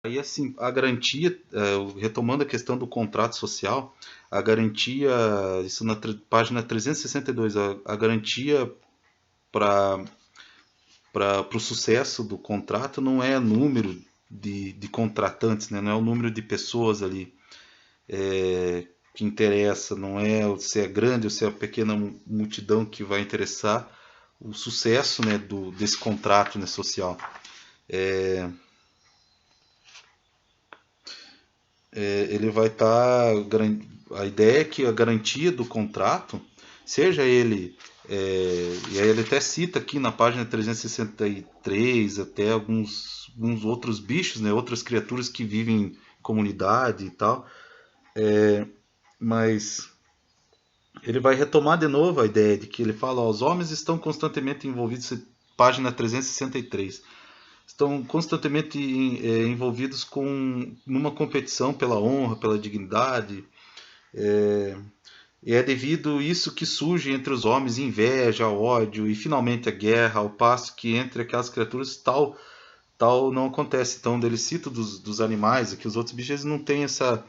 Aí, assim, a garantia, retomando a questão do contrato social, a garantia, isso na página 362, a garantia para o sucesso do contrato não é número de contratantes, né? Não é o número de pessoas ali que interessa, não é se é grande ou se é a pequena multidão que vai interessar o sucesso, né, desse contrato, né, social. É, ele vai estar. A ideia é que a garantia do contrato, seja ele. E aí ele até cita aqui na página 363 até alguns outros bichos, né, outras criaturas que vivem em comunidade e tal. Mas ele vai retomar de novo a ideia de que ele fala: ó, os homens estão constantemente envolvidos, página 363, estão constantemente envolvidos numa competição pela honra, pela dignidade. E é devido isso que surge entre os homens inveja, ódio e finalmente a guerra, ao passo que entre aquelas criaturas tal não acontece. Então ele cita dos animais, que os outros bichos eles não têm essa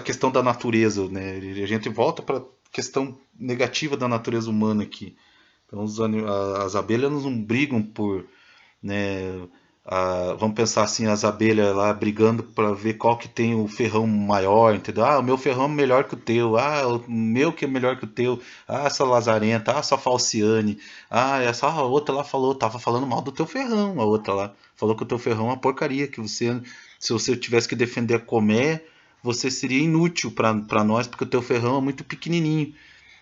questão da natureza, né? A gente volta para a questão negativa da natureza humana aqui. Então as abelhas não brigam por, né, vamos pensar assim, as abelhas lá brigando para ver qual que tem o ferrão maior, entendeu? Ah, o meu ferrão é melhor que o teu. Ah, o meu que é melhor que o teu. Ah, essa lazarenta. Ah, essa falciane. Ah, essa outra lá falou, tava falando mal do teu ferrão. A outra lá falou que o teu ferrão é uma porcaria, que você, se você tivesse que defender a Comé, você seria inútil para nós, porque o teu ferrão é muito pequenininho.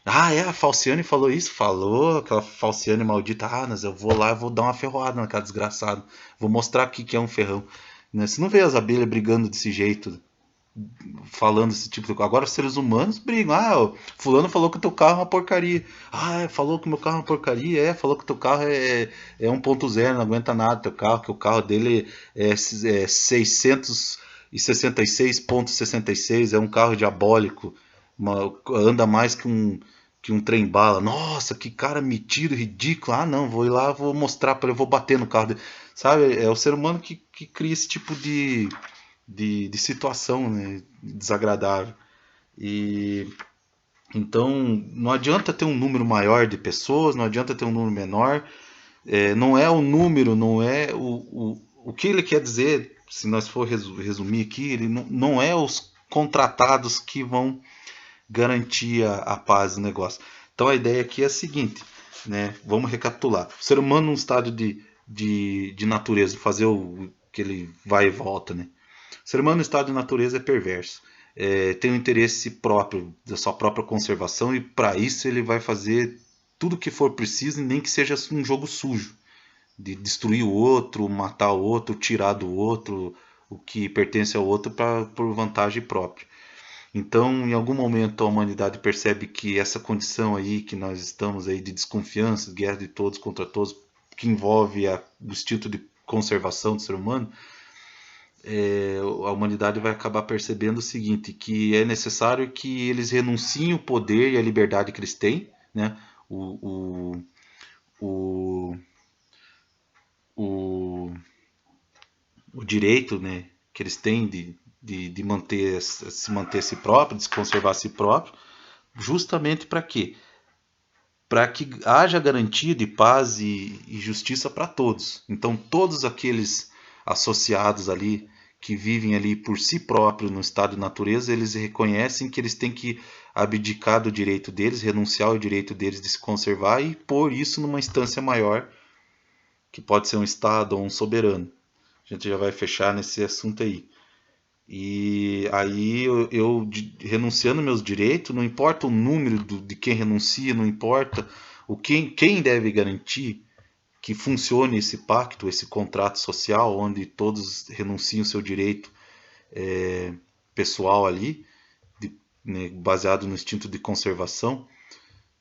Ah, a Falciane falou isso? Falou, aquela Falciane maldita. Ah, mas eu vou lá e vou dar uma ferroada naquela desgraçada. Vou mostrar aqui que é um ferrão. Né? Você não vê as abelhas brigando desse jeito, falando esse tipo de coisa. Agora os seres humanos brigam. Ah, o fulano falou que o teu carro é uma porcaria. Ah, falou que o meu carro é uma porcaria. Falou que o teu carro é 1.0, não aguenta nada teu carro, que o carro dele é 666,66, é um carro diabólico. Anda mais que um trem bala. Nossa, que cara metido, ridículo. Ah, não, vou ir lá, vou mostrar para ele, vou bater no carro dele. Sabe, é o ser humano que cria esse tipo de situação, né, desagradável. E então não adianta ter um número maior de pessoas, não adianta ter um número menor. Não é o número, não é o que ele quer dizer. Se nós for resumir aqui, ele não é os contratados que vão garantir a paz do negócio. Então a ideia aqui é a seguinte, né? Vamos recapitular. O ser humano num estado de natureza, fazer o que ele vai e volta, né? O ser humano no estado de natureza é perverso. Tem um interesse próprio, da sua própria conservação, e para isso ele vai fazer tudo o que for preciso, nem que seja um jogo sujo, de destruir o outro, matar o outro, tirar do outro o que pertence ao outro por vantagem própria. Então, em algum momento a humanidade percebe que essa condição aí que nós estamos aí de desconfiança, de guerra de todos contra todos, que envolve o instinto de conservação do ser humano, a humanidade vai acabar percebendo o seguinte, que é necessário que eles renunciem o poder e a liberdade que eles têm, né? O, o, o, o direito, né, que eles têm de manter, se manter a si próprio, de se conservar a si próprio, justamente para quê? Para que haja garantia de paz e justiça para todos. Então, todos aqueles associados ali que vivem ali por si próprios no estado de natureza, eles reconhecem que eles têm que abdicar do direito deles, renunciar ao direito deles de se conservar e pôr isso numa instância maior, que pode ser um estado ou um soberano. A gente já vai fechar nesse assunto aí. E aí eu renunciando meus direitos, não importa o número de quem renuncia, não importa quem deve garantir que funcione esse pacto, esse contrato social, onde todos renunciam o seu direito pessoal ali, né, baseado no instinto de conservação,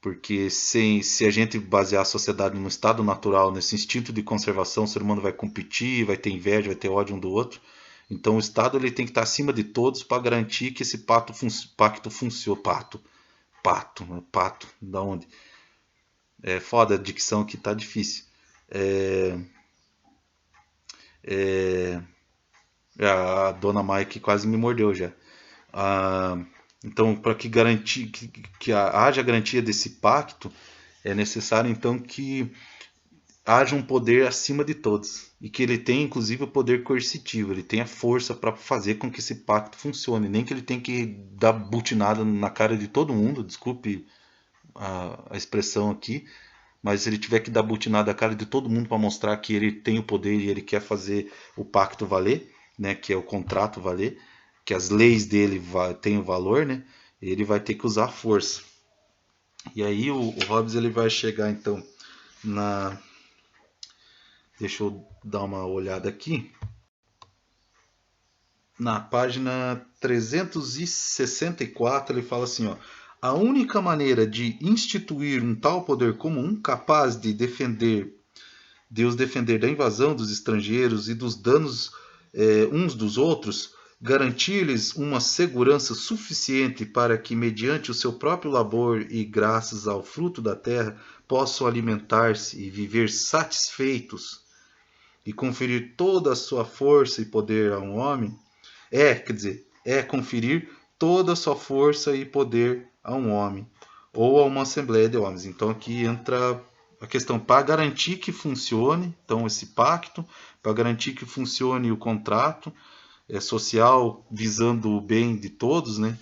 porque se a gente basear a sociedade no estado natural, nesse instinto de conservação, o ser humano vai competir, vai ter inveja, vai ter ódio um do outro. Então o Estado ele tem que estar acima de todos para garantir que esse pacto funcione. Pato, da onde? É foda a dicção que tá difícil. É, A dona Mike quase me mordeu já. Ah, então, para que, garantir, que haja garantia desse pacto, é necessário então que haja um poder acima de todos. E que ele tenha, inclusive, o poder coercitivo. Ele tenha força para fazer com que esse pacto funcione. Nem que ele tenha que dar butinada na cara de todo mundo. Desculpe a expressão aqui. Mas se ele tiver que dar butinada na cara de todo mundo para mostrar que ele tem o poder e ele quer fazer o pacto valer, né, que é o contrato valer, que as leis dele têm o valor, né, ele vai ter que usar a força. E aí o Hobbes ele vai chegar então na... Deixa eu dar uma olhada aqui. Na página 364 ele fala assim, ó: a única maneira de instituir um tal poder comum capaz de os defender da invasão dos estrangeiros e dos danos uns dos outros, garantir-lhes uma segurança suficiente para que, mediante o seu próprio labor e graças ao fruto da terra, possam alimentar-se e viver satisfeitos, e conferir toda a sua força e poder a um homem, é conferir toda a sua força e poder a um homem, ou a uma assembleia de homens. Então aqui entra a questão para garantir que funcione, então esse pacto, para garantir que funcione o contrato social visando o bem de todos, né?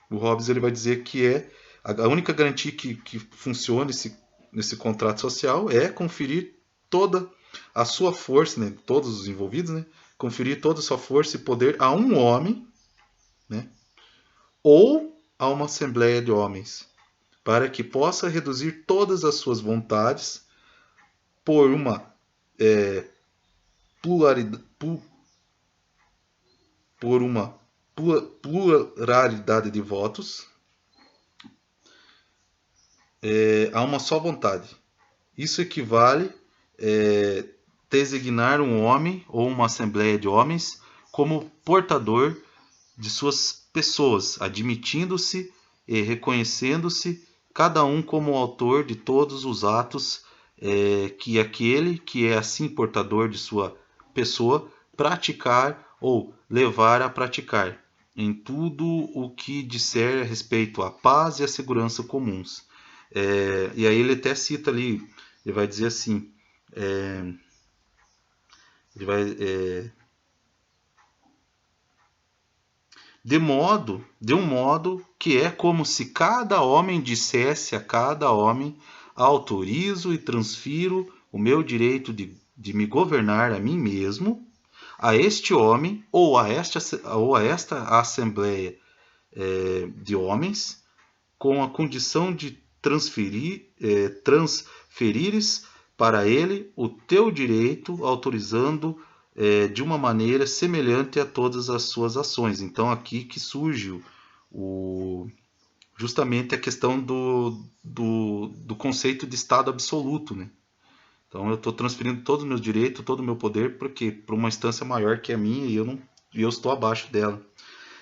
O Hobbes ele vai dizer que a única garantia que funcione nesse contrato social é conferir toda a sua força, né? Todos os envolvidos, né? Conferir toda a sua força e poder a um homem, né? Ou a uma assembleia de homens, para que possa reduzir todas as suas vontades por uma pluralidade, por uma pluralidade de votos a uma só vontade. Isso equivale designar um homem ou uma assembleia de homens como portador de suas pessoas, admitindo-se e reconhecendo-se cada um como autor de todos os atos que aquele que é assim portador de sua pessoa praticar ou levar a praticar, em tudo o que disser a respeito à paz e à segurança comuns. E aí ele até cita ali, ele vai dizer assim, ele vai, de um modo que é como se cada homem dissesse a cada homem: autorizo e transfiro o meu direito de me governar a mim mesmo, a este homem ou a esta assembleia de homens, com a condição de transferires para ele o teu direito, autorizando de uma maneira semelhante a todas as suas ações. Então aqui que surge justamente a questão do conceito de Estado absoluto, né? Então eu estou transferindo todos os meus direitos, todo o meu poder, para uma instância maior que a minha e eu estou abaixo dela.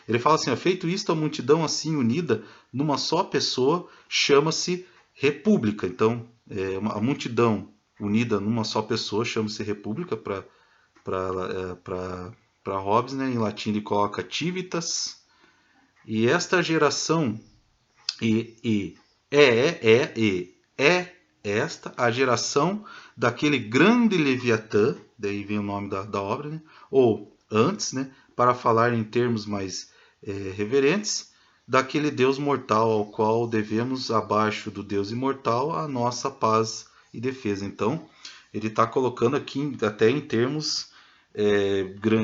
Ele fala assim, ó: feito isto, a multidão assim unida numa só pessoa chama-se república. Então, a multidão unida numa só pessoa chama-se república para Hobbes, né? Em latim ele coloca civitas. E esta geração é esta a geração daquele grande Leviatã, daí vem o nome da obra, né? Ou antes, né? Para falar em termos mais reverentes, daquele Deus mortal ao qual devemos, abaixo do Deus imortal, a nossa paz e defesa. Então, ele está colocando aqui até em termos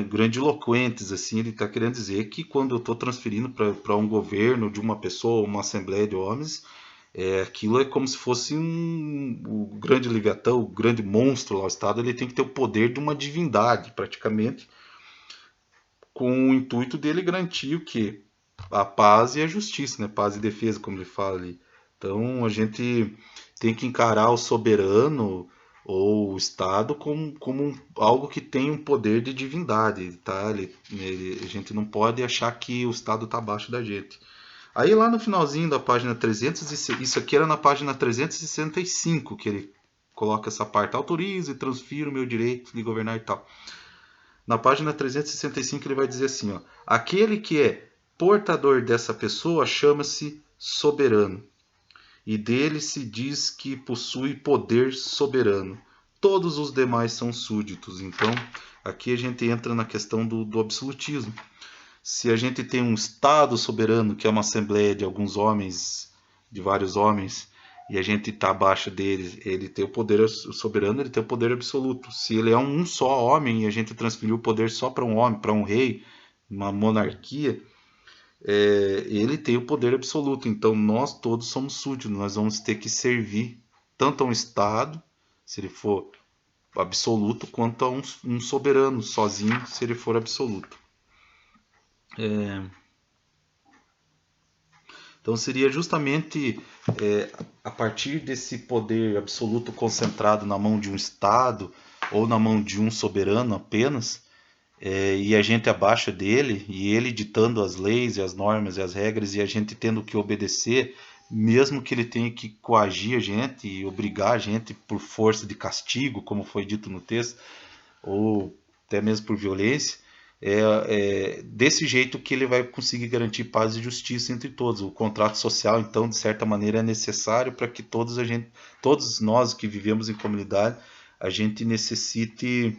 grandiloquentes, assim, ele está querendo dizer que quando eu estou transferindo para um governo de uma pessoa, uma assembleia de homens, aquilo é como se fosse o grande Leviatã, o grande monstro lá, o Estado, ele tem que ter o poder de uma divindade, praticamente, com o intuito dele garantir o quê? A paz e a justiça, né? Paz e defesa, como ele fala ali. Então a gente tem que encarar o soberano ou o Estado como algo que tem um poder de divindade, tá? A gente não pode achar que o Estado está abaixo da gente. Aí lá no finalzinho da página 300, isso aqui era na página 365 que ele coloca essa parte: autorizo e transfiro o meu direito de governar e tal. Na página 365 ele vai dizer assim, ó, aquele que é portador dessa pessoa chama-se soberano, e dele se diz que possui poder soberano. Todos os demais são súditos. Então, aqui a gente entra na questão do absolutismo. Se a gente tem um Estado soberano, que é uma assembleia de alguns homens, de vários homens, e a gente está abaixo dele, ele tem o poder soberano, ele tem o poder absoluto. Se ele é um só homem e a gente transferiu o poder só para um homem, para um rei, uma monarquia, ele tem o poder absoluto. Então nós todos somos súditos, nós vamos ter que servir tanto a um Estado, se ele for absoluto, quanto a um soberano sozinho, se ele for absoluto. Então seria justamente a partir desse poder absoluto concentrado na mão de um Estado ou na mão de um soberano apenas, e a gente abaixo dele, e ele ditando as leis e as normas e as regras, e a gente tendo que obedecer, mesmo que ele tenha que coagir a gente e obrigar a gente por força de castigo, como foi dito no texto, ou até mesmo por violência, desse jeito que ele vai conseguir garantir paz e justiça entre todos. O contrato social, então, de certa maneira, é necessário para que todos nós que vivemos em comunidade, a gente necessite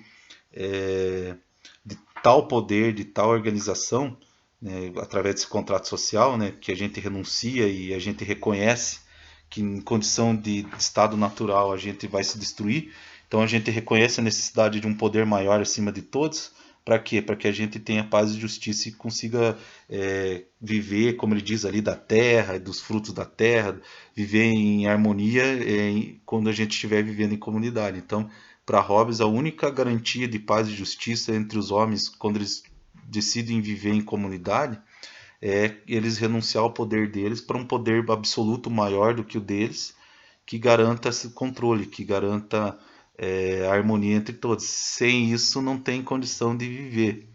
de tal poder, de tal organização, né, através desse contrato social, né, que a gente renuncia e a gente reconhece que em condição de estado natural a gente vai se destruir. Então a gente reconhece a necessidade de um poder maior acima de todos. Para quê? Para que a gente tenha paz e justiça e consiga viver, como ele diz ali, da terra, dos frutos da terra, viver em harmonia quando a gente estiver vivendo em comunidade. Então, para Hobbes, a única garantia de paz e justiça entre os homens, quando eles decidem viver em comunidade, é eles renunciar ao poder deles para um poder absoluto maior do que o deles, que garanta esse controle, que garanta a harmonia entre todos. Sem isso, não tem condição de viver.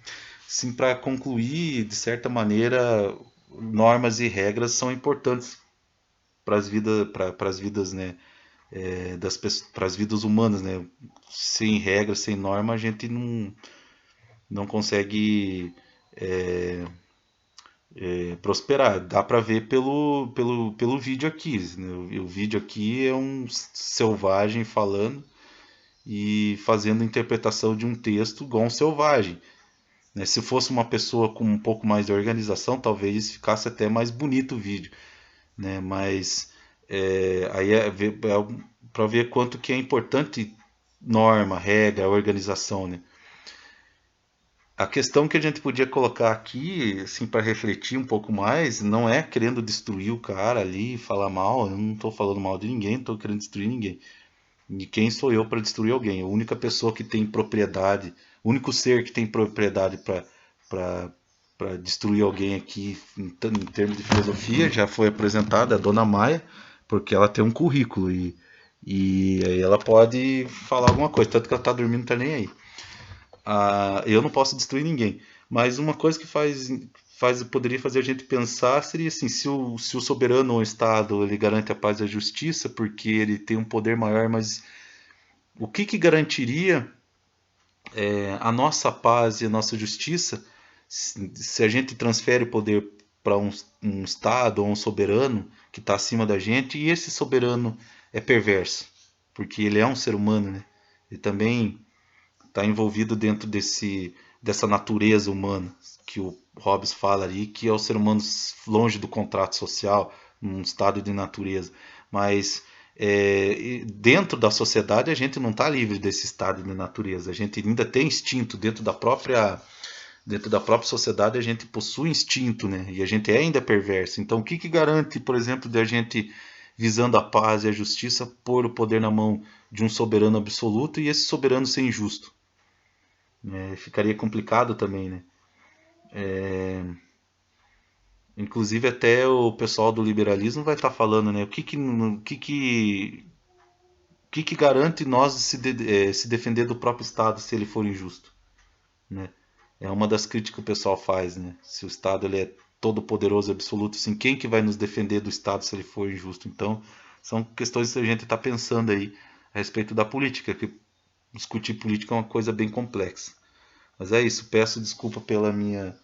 Sim, para concluir, de certa maneira, normas e regras são importantes para as vidas, né, para as vidas humanas, né? Sem regras, sem norma, a gente não consegue prosperar. Dá para ver pelo vídeo aqui, né? O vídeo aqui é um selvagem falando e fazendo interpretação de um texto igual um selvagem, né? Se fosse uma pessoa com um pouco mais de organização, talvez ficasse até mais bonito o vídeo, né? Mas aí para ver quanto que é importante norma, regra, organização, né? A questão que a gente podia colocar aqui, assim, para refletir um pouco mais, não é querendo destruir o cara ali, falar mal. Eu não estou falando mal de ninguém, não estou querendo destruir ninguém. E quem sou eu para destruir alguém? A única pessoa que tem propriedade, o único ser que tem propriedade para destruir alguém aqui, em termos de filosofia, já foi apresentada, a Dona Maia, porque ela tem um currículo e aí ela pode falar alguma coisa, tanto que ela está dormindo, não está nem aí. Eu não posso destruir ninguém. Mas uma coisa que poderia fazer a gente pensar seria assim, se o soberano ou o Estado ele garante a paz e a justiça, porque ele tem um poder maior, mas o que garantiria a nossa paz e a nossa justiça se a gente transfere o poder para um Estado ou um soberano que está acima da gente e esse soberano é perverso, porque ele é um ser humano, né? Ele também está envolvido dentro dessa natureza humana que o Hobbes fala ali, que é o ser humano longe do contrato social, num estado de natureza. Mas dentro da sociedade a gente não está livre desse estado de natureza. A gente ainda tem instinto dentro da própria sociedade, a gente possui instinto, né? E a gente é ainda perverso. Então, o que garante, por exemplo, de a gente visando a paz e a justiça pôr o poder na mão de um soberano absoluto e esse soberano ser injusto? Ficaria complicado também, né? Inclusive até o pessoal do liberalismo vai estar falando, né? O que garante nós se defender do próprio Estado se ele for injusto, né? É uma das críticas que o pessoal faz, né? Se o Estado ele é todo poderoso, absoluto, assim, quem que vai nos defender do Estado se ele for injusto? Então, são questões que a gente está pensando aí a respeito da política, que discutir política é uma coisa bem complexa. Mas é isso, peço desculpa pela minha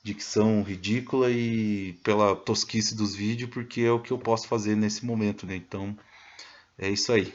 dicção ridícula e pela tosquice dos vídeos, porque é o que eu posso fazer nesse momento, né? Então, é isso aí.